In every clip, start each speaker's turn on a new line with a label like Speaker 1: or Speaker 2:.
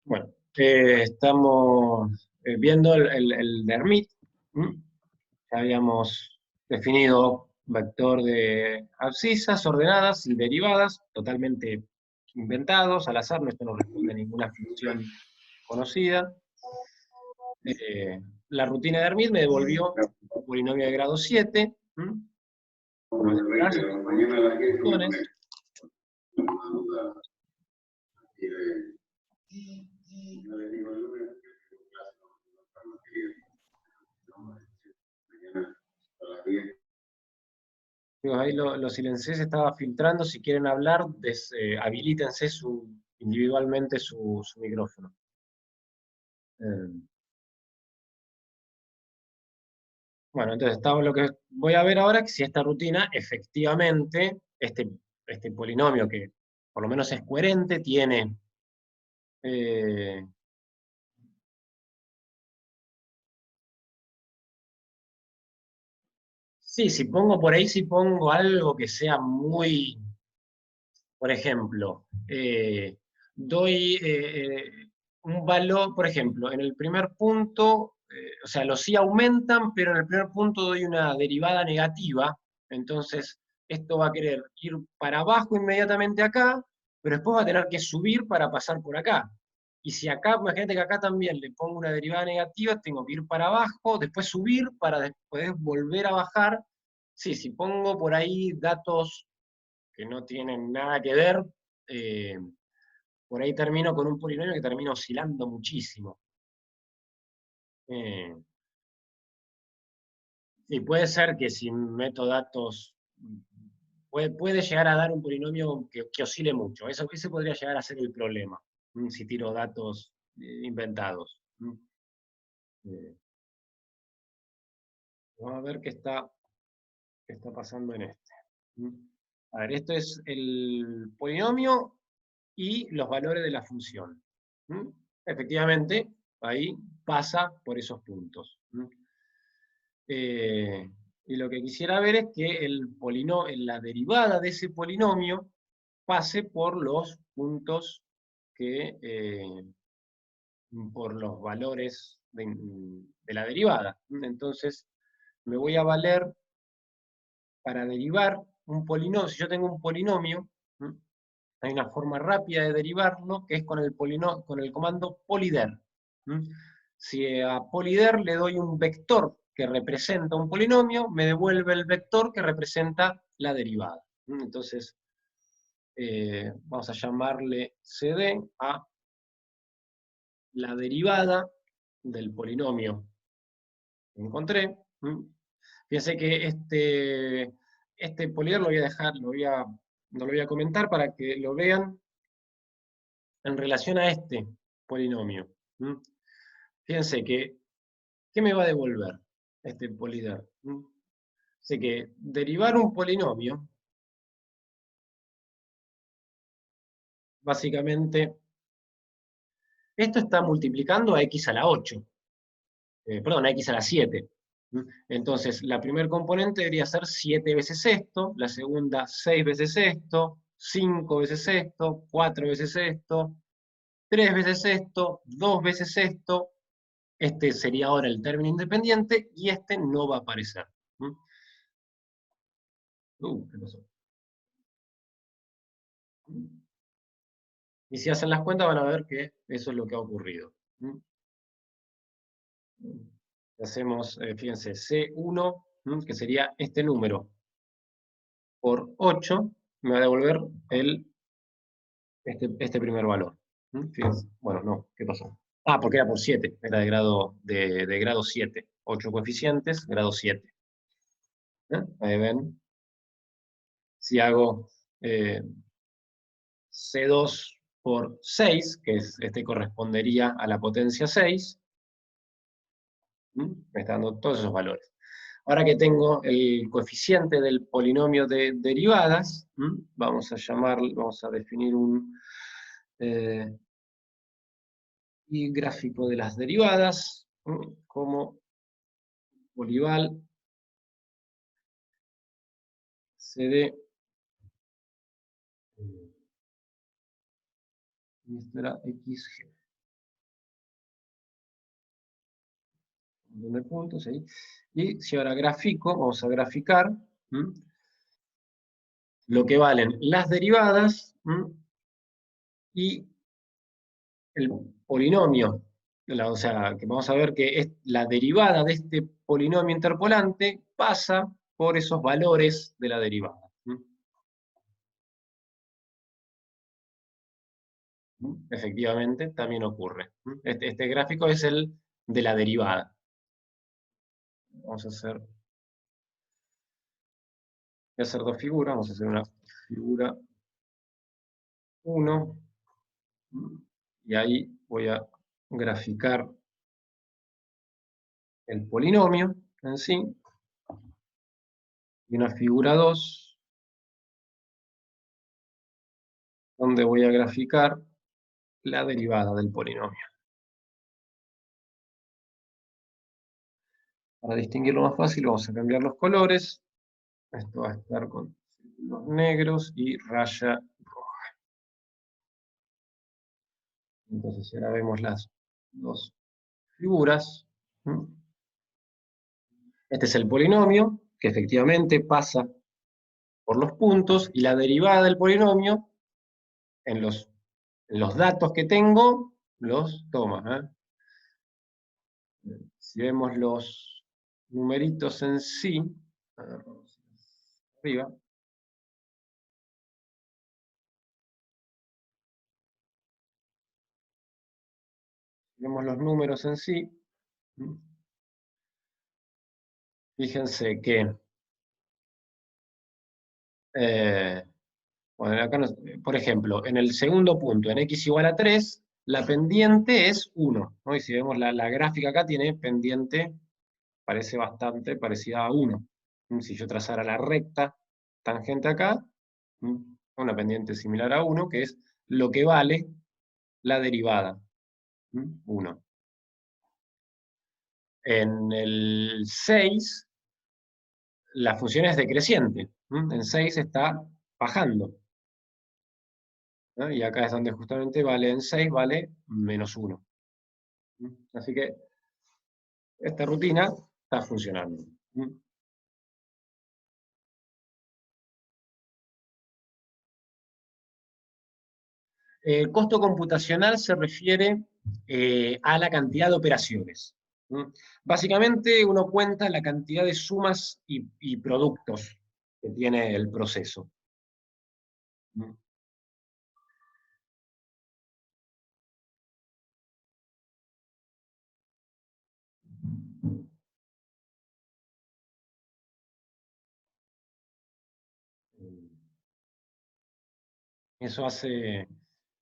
Speaker 1: Bueno, estamos viendo el de Hermite. ¿Mm? Ya habíamos definido vector de abscisas ordenadas y derivadas, totalmente inventados, al azar, esto no responde a ninguna función conocida. La rutina de Hermite me devolvió un polinomio de grado 7. ¿Mm? Como detrás, funciones. Digo, ahí lo silencié, se estaba filtrando. Si quieren hablar, habilítense individualmente su micrófono. Bueno, entonces lo que voy a ver ahora es si esta rutina efectivamente, este polinomio que por lo menos es coherente, tiene eh, sí, si pongo por ahí, si pongo algo que sea muy, por ejemplo, doy un valor, por ejemplo, en el primer punto, o sea, los sí aumentan, pero en el primer punto doy una derivada negativa, entonces esto va a querer ir para abajo inmediatamente acá, pero después va a tener que subir para pasar por acá. Y si acá, imagínate que acá también le pongo una derivada negativa, tengo que ir para abajo, después subir para después volver a bajar. Sí, si pongo por ahí datos que no tienen nada que ver, eh, por ahí termino con un polinomio que termina oscilando muchísimo. Eh, y puede ser que si meto datos, puede llegar a dar un polinomio que oscile mucho. Ese podría llegar a ser el problema, si tiro datos inventados. Eh, Vamos a ver qué está pasando en este. A ver, esto es el polinomio y los valores de la función. Efectivamente, ahí pasa por esos puntos. Y lo que quisiera ver es que la derivada de ese polinomio pase por los puntos por los valores de la derivada. Entonces, me voy a valer para derivar un polinomio. Si yo tengo un polinomio, hay una forma rápida de derivarlo, que es con el comando polyder. Si a polyder le doy un vector que representa un polinomio, me devuelve el vector que representa la derivada. Entonces, vamos a llamarle CD a la derivada del polinomio que encontré. Fíjense que este polider lo voy a dejar, no lo voy a comentar para que lo vean en relación a este polinomio. Fíjense que, ¿qué me va a devolver este polider? Sé que derivar un polinomio, básicamente, esto está multiplicando a x a la 8, perdón, a x a la 7. Entonces, la primer componente debería ser 7 veces esto, la segunda 6 veces esto, 5 veces esto, 4 veces esto, 3 veces esto, 2 veces esto. Este sería ahora el término independiente y este no va a aparecer. ¿Qué pasó? Y si hacen las cuentas van a ver que eso es lo que ha ocurrido. Hacemos, fíjense, C1, que sería este número, por 8, me va a devolver este primer valor. Fíjense. Bueno, no, ¿qué pasó? Ah, porque era por 7, era de grado 7. 8 coeficientes, grado 7. Ahí ven. Si hago C2 por 6, que este correspondería a la potencia 6, me está dando todos esos valores. Ahora que tengo el coeficiente del polinomio de derivadas, vamos a definir un y gráfico de las derivadas, como Polival CD, y esto era XG. de puntos ahí. Y si ahora grafico, vamos a graficar lo que valen las derivadas y el polinomio. O sea, que vamos a ver que la derivada de este polinomio interpolante pasa por esos valores de la derivada. Efectivamente, también ocurre. Este gráfico es el de la derivada. Vamos a hacer, voy a hacer dos figuras. Vamos a hacer una figura 1. Y ahí voy a graficar el polinomio en sí. Y una figura 2, donde voy a graficar la derivada del polinomio. Para distinguirlo más fácil, vamos a cambiar los colores. Esto va a estar con círculos negros y raya roja. Entonces ahora vemos las dos figuras. Este es el polinomio, que efectivamente pasa por los puntos, y la derivada del polinomio, en los datos que tengo, los toma. Si vemos los numeritos en sí, arriba, vemos los números en sí, fíjense que, bueno, acá por ejemplo, en el segundo punto, en x igual a 3, la pendiente es 1, ¿no? Y si vemos la gráfica acá, tiene pendiente, parece bastante parecida a 1. Si yo trazara la recta tangente acá, una pendiente similar a 1, que es lo que vale la derivada, 1. En el 6, la función es decreciente. En 6 está bajando. Y acá es donde justamente vale en 6, vale -1. Así que esta rutina está funcionando. El costo computacional se refiere a la cantidad de operaciones. Básicamente uno cuenta la cantidad de sumas y productos que tiene el proceso. Eso hace,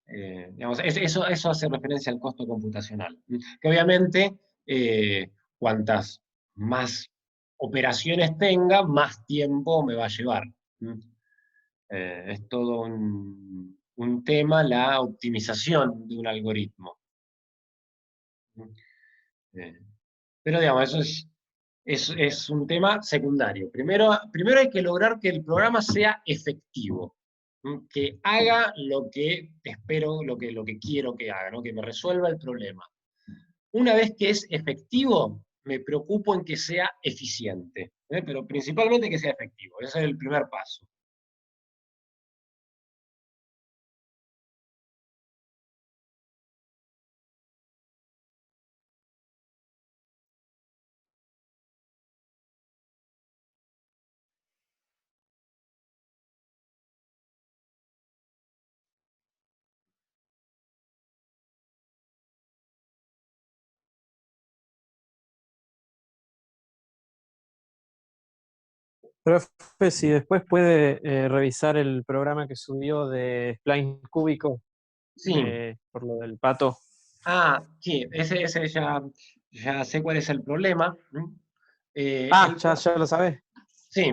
Speaker 1: digamos, eso hace referencia al costo computacional. Que obviamente, cuantas más operaciones tenga, más tiempo me va a llevar. Es todo un tema la optimización de un algoritmo. Eh, pero digamos, eso es un tema secundario. Primero hay que lograr que el programa sea efectivo, que haga lo que espero, lo que quiero que haga, ¿no? Que me resuelva el problema. Una vez que es efectivo, me preocupo en que sea eficiente, pero principalmente que sea efectivo. Ese es el primer paso.
Speaker 2: Profe, si después puede revisar el programa que subió de Spline Cúbico
Speaker 1: Sí.
Speaker 2: por lo del pato.
Speaker 1: Sí, ese ya sé cuál es el problema.
Speaker 2: Ya lo sabés.
Speaker 1: Sí,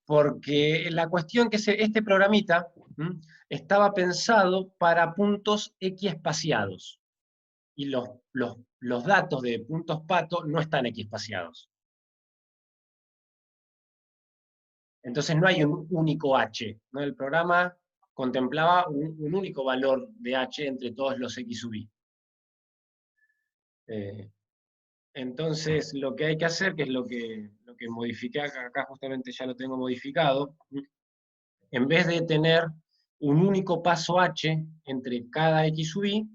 Speaker 1: porque la cuestión que este programita estaba pensado para puntos equiespaciados, y los datos de puntos pato no están equiespaciados. Entonces no hay un único h, ¿no? El programa contemplaba un único valor de h entre todos los x sub i. Entonces, lo que hay que hacer, que es lo que modifiqué acá justamente ya lo tengo modificado, en vez de tener un único paso h entre cada x sub i,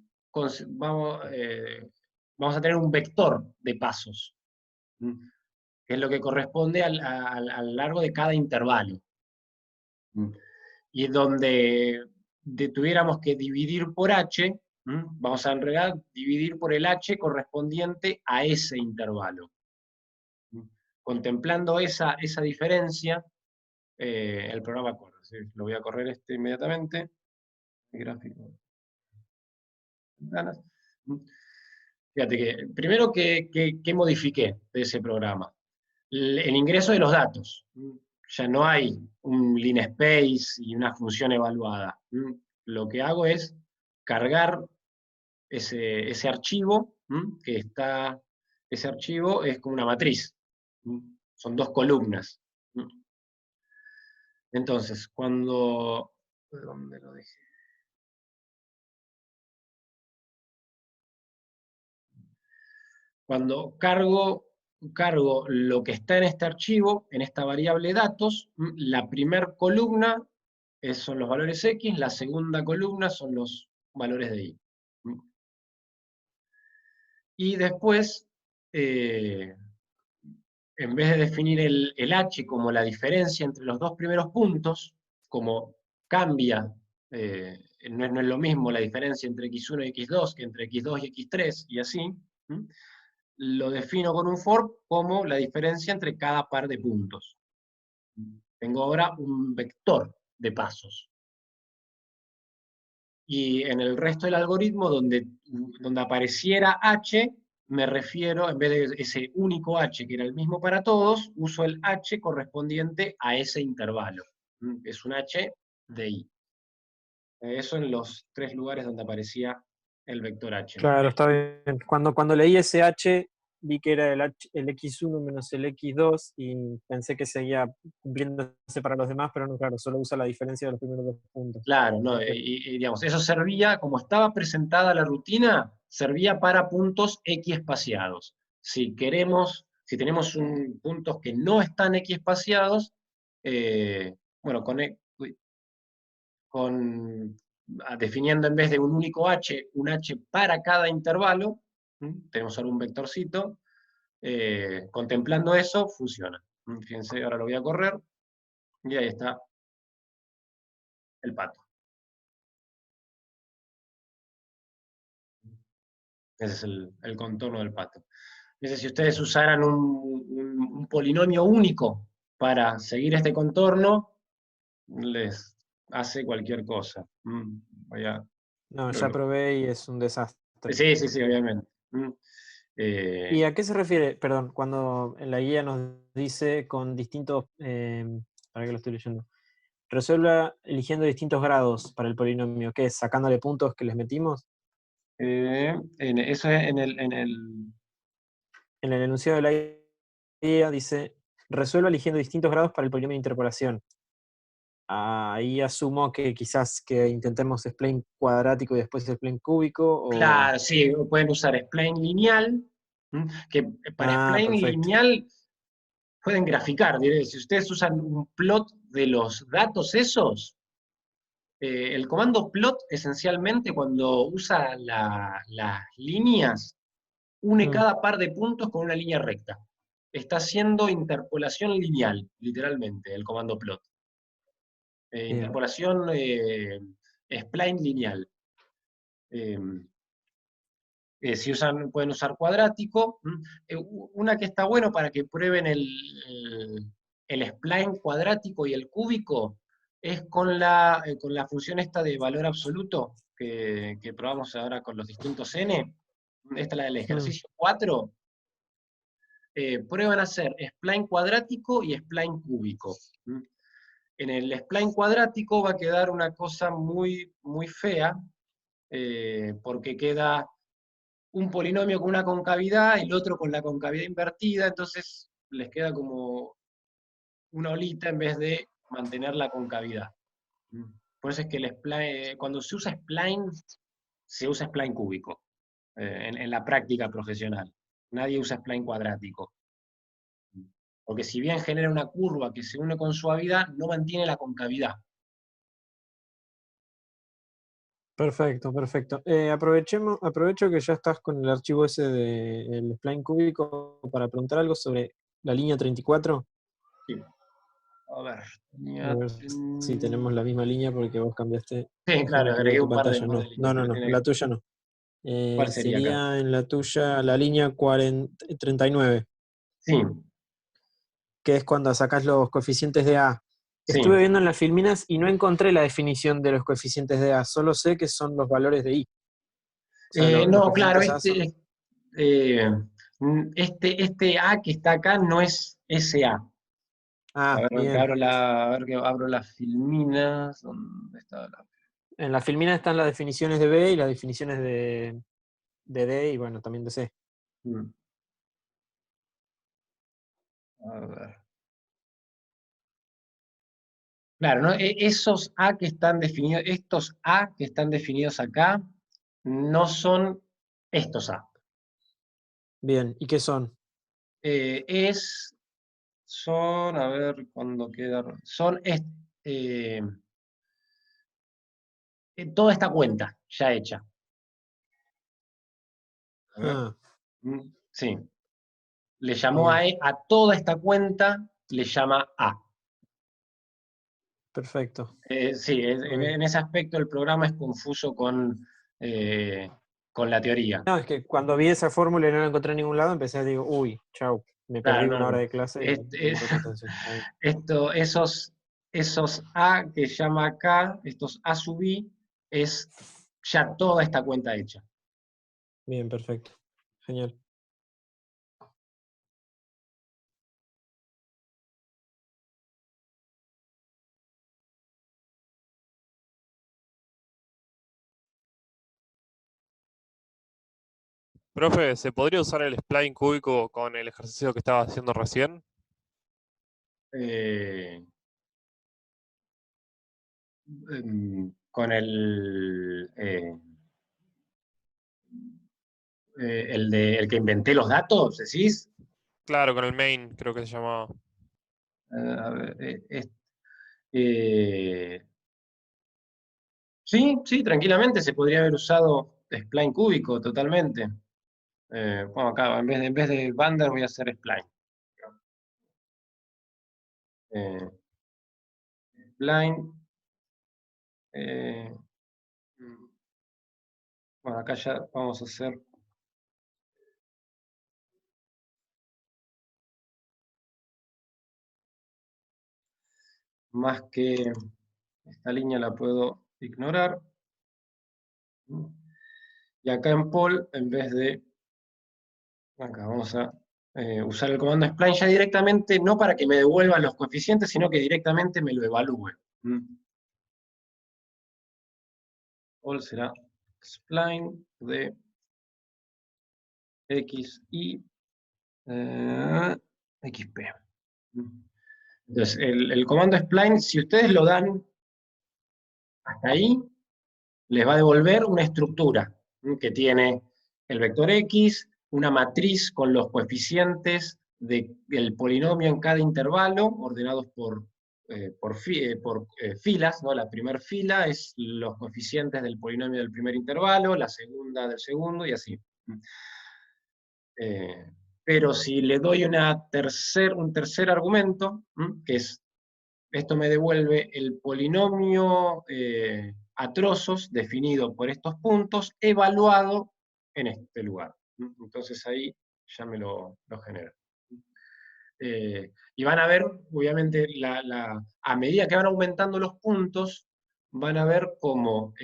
Speaker 1: vamos a tener un vector de pasos, que es lo que corresponde al largo de cada intervalo. Y donde tuviéramos que dividir por h, vamos a en realidad dividir por el h correspondiente a ese intervalo. Contemplando esa diferencia, el programa corre. ¿Sí? Lo voy a correr inmediatamente. El gráfico. Fíjate que, primero, ¿qué modifiqué de ese programa? El ingreso de los datos. Ya no hay un linspace y una función evaluada. Lo que hago es cargar ese archivo, ese archivo es como una matriz. Son dos columnas. Entonces, ¿dónde lo dejé? Cuando cargo lo que está en este archivo, en esta variable datos, la primera columna son los valores X, la segunda columna son los valores de Y. Y después, en vez de definir el H como la diferencia entre los dos primeros puntos, como cambia, no es lo mismo la diferencia entre x1 y x2 que entre x2 y x3, y así, lo defino con un for como la diferencia entre cada par de puntos. Tengo ahora un vector de pasos. Y en el resto del algoritmo, donde apareciera h, me refiero, en vez de ese único h que era el mismo para todos, uso el h correspondiente a ese intervalo. Es un h de i. Eso en los tres lugares donde aparecía el vector h.
Speaker 2: Claro, está bien. Cuando leí ese h, vi que era el x1 menos el x2 y pensé que seguía cumpliéndose para los demás, pero no, claro, solo usa la diferencia de los primeros dos puntos.
Speaker 1: Claro, no, digamos, eso servía, como estaba presentada la rutina, servía para puntos x espaciados. Si tenemos puntos que no están x espaciados, bueno, definiendo en vez de un único h, un h para cada intervalo, tenemos ahora un vectorcito, contemplando eso, funciona. Fíjense, ahora lo voy a correr, y ahí está el pato. Ese es el contorno del pato. Entonces, si ustedes usaran un polinomio único para seguir este contorno, les hace cualquier cosa.
Speaker 2: No, ya probé y es un desastre.
Speaker 1: Sí, sí, sí, obviamente.
Speaker 2: ¿Y a qué se refiere, perdón, cuando en la guía nos dice con distintos, para que lo estoy leyendo, resuelva eligiendo distintos grados para el polinomio? ¿Qué es? ¿Sacándole puntos que les metimos?
Speaker 1: Eso es
Speaker 2: En el enunciado de la guía dice, resuelva eligiendo distintos grados para el polinomio de interpolación. Ahí asumo que quizás que intentemos spline cuadrático y después spline cúbico.
Speaker 1: Claro, sí, pueden usar spline lineal, que para spline
Speaker 2: Perfecto.
Speaker 1: lineal pueden graficar. Si ustedes usan un plot de los datos esos, el comando plot esencialmente cuando usa las líneas, une cada par de puntos con una línea recta. Está haciendo interpolación lineal, literalmente, el comando plot. Interpolación spline lineal. Si pueden usar cuadrático. Una que está bueno para que prueben el spline cuadrático y el cúbico es con la función esta de valor absoluto que probamos ahora con los distintos n. Esta es la del ejercicio 4. Prueban a hacer spline cuadrático y spline cúbico. En el spline cuadrático va a quedar una cosa muy, muy fea, porque queda un polinomio con una concavidad y el otro con la concavidad invertida, entonces les queda como una olita en vez de mantener la concavidad. Por eso es que cuando se usa spline cúbico, en la práctica profesional. Nadie usa spline cuadrático. Porque si bien genera una curva que se une con suavidad, no mantiene la concavidad.
Speaker 2: Perfecto, perfecto. Aprovecho que ya estás con el archivo ese del spline cúbico para preguntar algo sobre la línea 34.
Speaker 1: Sí. A ver.
Speaker 2: A ver si tenemos la misma línea porque vos cambiaste.
Speaker 1: Sí, claro,
Speaker 2: Déjame que veo
Speaker 1: agregué
Speaker 2: tu
Speaker 1: un par
Speaker 2: pantalla.
Speaker 1: de
Speaker 2: No,
Speaker 1: líneas,
Speaker 2: no, no,
Speaker 1: pero
Speaker 2: no,
Speaker 1: tiene
Speaker 2: la
Speaker 1: que...
Speaker 2: tuya no.
Speaker 1: ¿Cuál sería acá?
Speaker 2: Sería en la tuya la línea 39,
Speaker 1: Sí,
Speaker 2: que es cuando sacás los coeficientes de A.
Speaker 1: sí.
Speaker 2: Estuve viendo en las filminas y no encontré la definición de los coeficientes de A, solo sé que son los valores de I. O sea, los
Speaker 1: No, claro,
Speaker 2: coeficientes A son...
Speaker 1: eh, este A que está acá no es ese A. A
Speaker 2: Ah,
Speaker 1: ver,
Speaker 2: bien.
Speaker 1: a ver que abro las filminas. ¿Dónde está la...
Speaker 2: En la filmina están las definiciones de B y las definiciones de D y bueno, también de C.
Speaker 1: Mm, a ver. Claro, ¿no? Esos A que están definidos, estos A que están definidos acá, no son estos A.
Speaker 2: Bien, ¿y qué son?
Speaker 1: Son, a ver, cuando queda, son eh, toda esta cuenta ya hecha. A ver,
Speaker 2: Ah,
Speaker 1: sí. Le llamó
Speaker 2: bien,
Speaker 1: a toda esta cuenta, le llama A.
Speaker 2: perfecto.
Speaker 1: Sí,
Speaker 2: Ok.
Speaker 1: en ese aspecto el programa es confuso con la teoría.
Speaker 2: No, es que cuando vi esa fórmula y no la encontré en ningún lado, empecé a decir, uy, chau, me
Speaker 1: Claro,
Speaker 2: perdí
Speaker 1: no,
Speaker 2: una hora
Speaker 1: no.
Speaker 2: de clase y
Speaker 1: Este,
Speaker 2: no presté atención. Está bien.
Speaker 1: esos A que llama acá, estos A sub I, es ya toda esta cuenta hecha.
Speaker 2: Bien, perfecto. Genial.
Speaker 3: Profe, ¿se podría usar el spline cúbico con el ejercicio que estaba haciendo recién?
Speaker 1: Eh, con el que inventé los datos, ¿decís?
Speaker 3: Claro, con el main, creo que se llamaba.
Speaker 1: A ver, eh, sí, sí, tranquilamente se podría haber usado spline cúbico totalmente. Bueno, acá en vez de Bander voy a hacer spline. Eh, spline. eh, bueno, acá ya vamos a hacer más que esta línea la puedo ignorar. Y acá en Paul, en vez de acá vamos a usar el comando spline ya directamente, no para que me devuelvan los coeficientes, sino que directamente me lo evalúe. All será spline de x y xp. Entonces, el comando spline, si ustedes lo dan hasta ahí, les va a devolver una estructura que tiene el vector x, una matriz con los coeficientes del polinomio en cada intervalo, ordenados por filas, ¿no? La primera fila es los coeficientes del polinomio del primer intervalo, la segunda del segundo, y así. Pero si le doy un tercer argumento, que es, esto me devuelve el polinomio a trozos definido por estos puntos, evaluado en este lugar. Entonces ahí ya me lo genera. Y van a ver, obviamente, a medida que van aumentando los puntos, van a ver cómo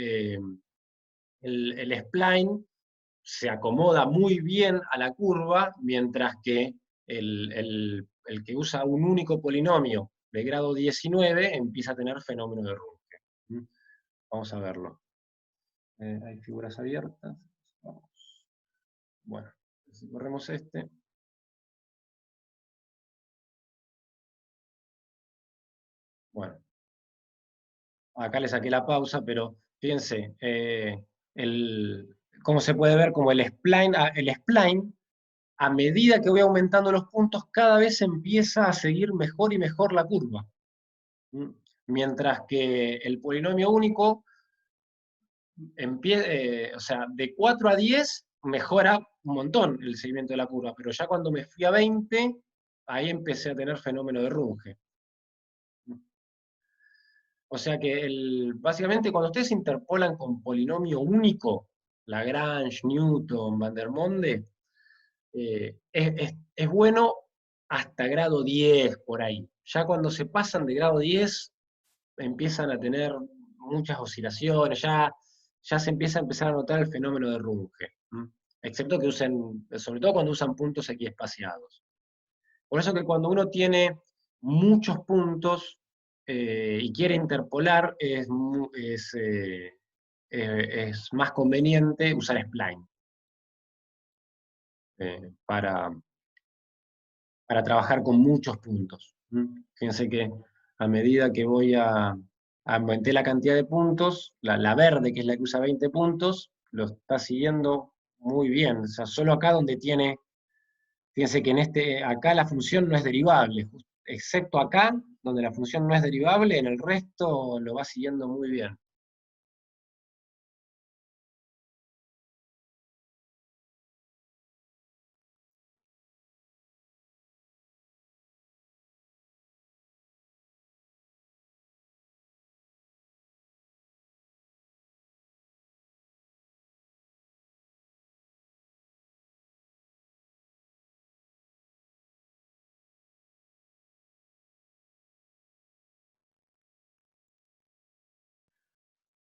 Speaker 1: el spline se acomoda muy bien a la curva, mientras que el que usa un único polinomio de grado 19 empieza a tener fenómeno de Runge. Vamos a verlo. Hay figuras abiertas. Vamos. Bueno, si corremos este. Bueno, acá le saqué la pausa, pero fíjense, como se puede ver como el spline a medida que voy aumentando los puntos, cada vez empieza a seguir mejor y mejor la curva. Mientras que el polinomio único, o sea, de 4 a 10 mejora un montón el seguimiento de la curva, pero ya cuando me fui a 20, ahí empecé a tener fenómeno de Runge. O sea que básicamente cuando ustedes interpolan con polinomio único, Lagrange, Newton, Vandermonde, es bueno hasta grado 10 por ahí. Ya cuando se pasan de grado 10, empiezan a tener muchas oscilaciones, ya se empieza a empezar a notar el fenómeno de Runge. Excepto que usen, sobre todo cuando usan puntos equiespaciados. Por eso que cuando uno tiene muchos puntos y quiere interpolar, es más conveniente usar spline para trabajar con muchos puntos. Fíjense que a medida que voy aumenté la cantidad de puntos, la verde, que es la que usa 20 puntos, lo está siguiendo muy bien. O sea, solo acá donde tiene, fíjense que acá la función no es derivable, excepto acá, donde la función no es derivable, en el resto lo va siguiendo muy bien.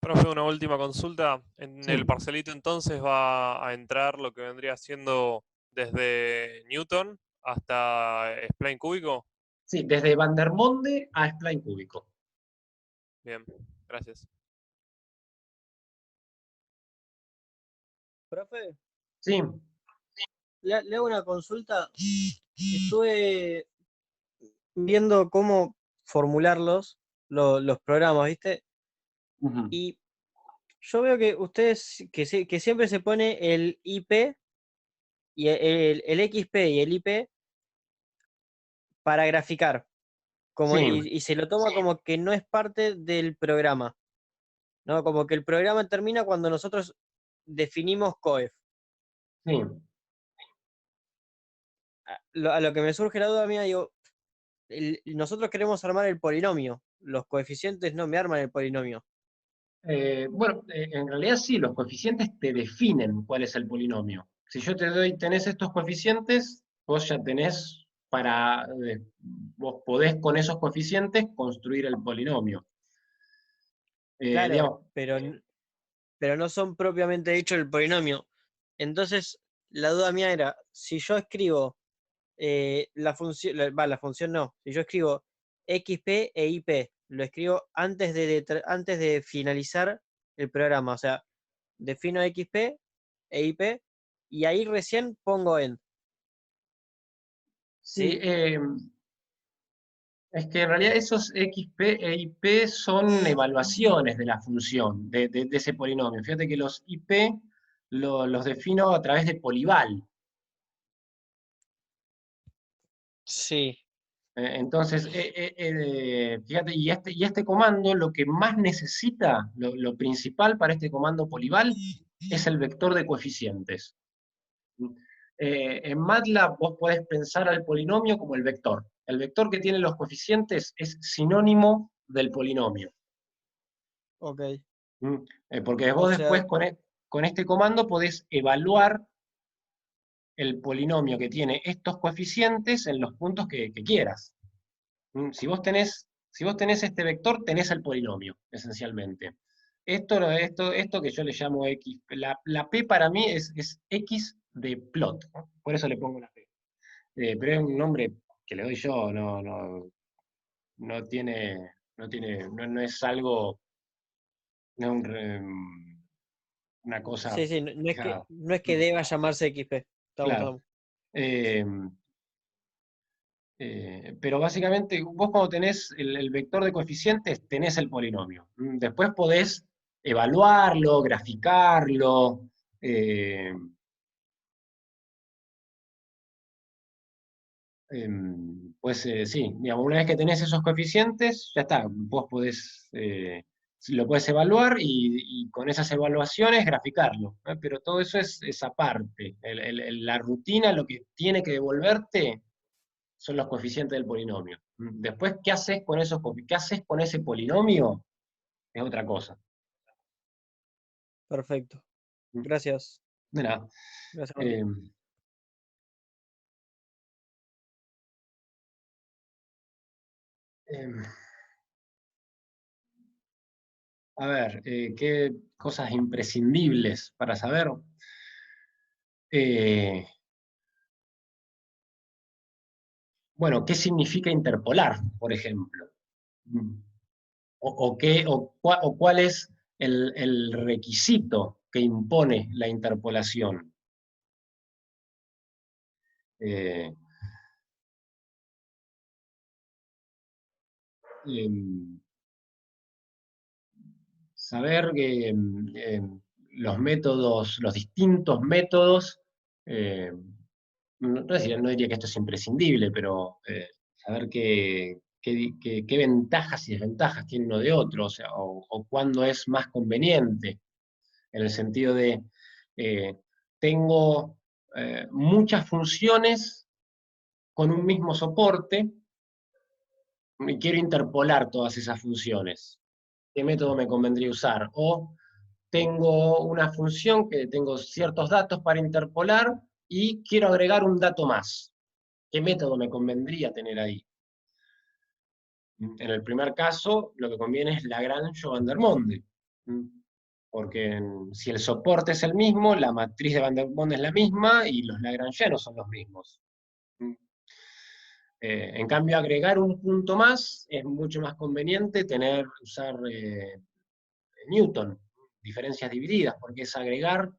Speaker 3: Profe, una última consulta. En
Speaker 1: Sí,
Speaker 3: el parcelito entonces va a entrar lo que vendría siendo desde Newton hasta spline cúbico.
Speaker 1: sí, desde Vandermonde a spline cúbico.
Speaker 3: Bien, gracias.
Speaker 4: Profe,
Speaker 1: Sí,
Speaker 4: le hago una consulta. Estuve viendo cómo formularlos, los programas, ¿viste? Y yo veo que ustedes, que siempre se pone el IP y el XP y el IP para graficar,
Speaker 1: sí.
Speaker 4: y se lo toma como que no es parte del programa, ¿no? Como que el programa termina cuando nosotros definimos coef.
Speaker 1: Sí.
Speaker 4: A lo que me surge la duda mía, digo, nosotros queremos armar el polinomio, los coeficientes no me arman el polinomio.
Speaker 1: Bueno, en realidad sí, los coeficientes te definen cuál es el polinomio. Si yo te doy, tenés estos coeficientes, vos ya tenés vos podés con esos coeficientes construir el polinomio.
Speaker 4: Claro,
Speaker 1: Digamos,
Speaker 4: pero no son propiamente dicho el polinomio. Entonces, la duda mía era, si yo escribo la función, la función no, si yo escribo XP e IP, lo escribo antes de finalizar el programa, o sea, defino XP e IP y ahí recién pongo end.
Speaker 1: sí,
Speaker 4: ¿Sí?
Speaker 1: es que en realidad esos XP e IP son evaluaciones de la función, de ese polinomio. Fíjate que los IP los defino a través de polival.
Speaker 4: Sí.
Speaker 1: Entonces, fíjate, y este comando lo que más necesita, lo principal para este comando polival, es el vector de coeficientes. En MATLAB vos podés pensar al polinomio como el vector. El vector que tiene los coeficientes es sinónimo del polinomio.
Speaker 4: Ok.
Speaker 1: Porque
Speaker 4: O
Speaker 1: vos después
Speaker 4: sea,
Speaker 1: con este comando podés evaluar el polinomio que tiene estos coeficientes en los puntos que quieras. Si vos tenés este vector, tenés el polinomio, esencialmente. Esto que yo le llamo X, la P para mí es X de plot, ¿no? Por eso le pongo la P. Pero es un nombre que le doy yo, no es algo, no es una cosa
Speaker 4: sí, sí, no,
Speaker 1: fijada.
Speaker 4: no es que deba llamarse XP. Estamos,
Speaker 1: Claro.
Speaker 4: estamos.
Speaker 1: Eh, pero básicamente vos cuando tenés el vector de coeficientes, tenés el polinomio. Después podés evaluarlo, graficarlo, eh, Pues sí, digamos, una vez que tenés esos coeficientes, ya está, vos podés, lo podés evaluar y con esas evaluaciones graficarlo, ¿no? Pero todo eso es aparte. La rutina, lo que tiene que devolverte son los coeficientes del polinomio. Después, ¿qué haces con qué haces con ese polinomio? Es otra cosa.
Speaker 4: Perfecto. Gracias.
Speaker 1: De nada.
Speaker 4: Gracias, Mati.
Speaker 1: Eh, A ver, ¿qué cosas imprescindibles para saber? Eh, bueno, ¿qué significa interpolar, por ejemplo? ¿O cuál es el requisito que impone la interpolación? Eh, em, Saber que los métodos, los distintos métodos, eh, no diría que esto es imprescindible, pero saber qué ventajas y desventajas tiene uno de otro, o sea, o cuándo es más conveniente, en el sentido de, eh, tengo muchas funciones con un mismo soporte y quiero interpolar todas esas funciones. ¿Qué método me convendría usar? O tengo una función que tengo ciertos datos para interpolar y quiero agregar un dato más. ¿Qué método me convendría tener ahí? En el primer caso, lo que conviene es Lagrange o Vandermonde. Porque si el soporte es el mismo, la matriz de Vandermonde es la misma y los lagrangianos son los mismos. En cambio, agregar un punto más es mucho más conveniente usar Newton, diferencias divididas, porque es agregar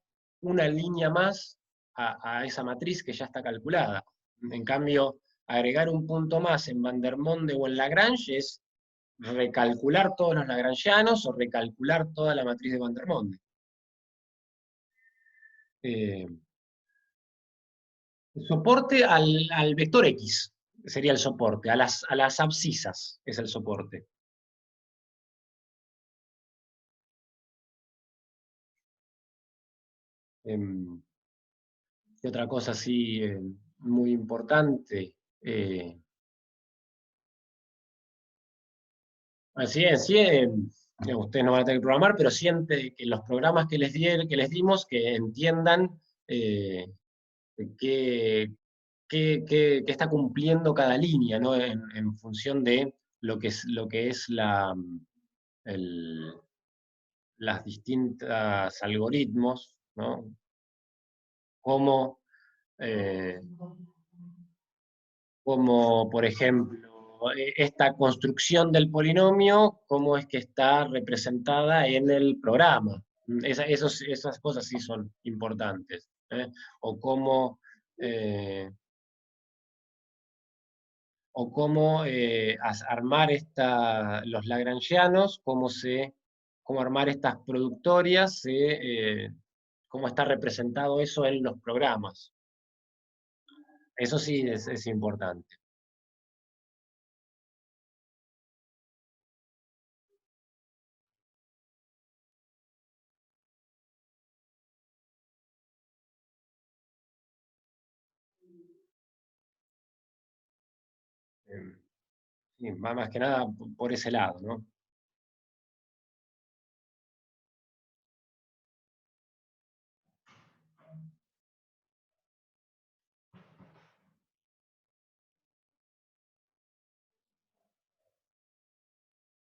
Speaker 1: una línea más a esa matriz que ya está calculada. En cambio, agregar un punto más en Vandermonde o en Lagrange es recalcular todos los lagrangianos o recalcular toda la matriz de Vandermonde. El soporte al vector X sería el soporte, a las abscisas es el soporte. Y otra cosa así muy importante. Así es, sí, ustedes no van a tener que programar, pero siente que los programas que les dimos, que entiendan qué, qué está cumpliendo cada línea, ¿no? En función de lo que es el- las distintas algoritmos, ¿no? Como, eh, como por ejemplo, esta construcción del polinomio, cómo es que está representada en el programa. Esas cosas sí son importantes. ¿Eh? O cómo, eh, armar los lagrangianos, cómo armar estas productorias, cómo está representado eso en los programas. Eso sí es importante. Sí, más que nada por ese lado, ¿no?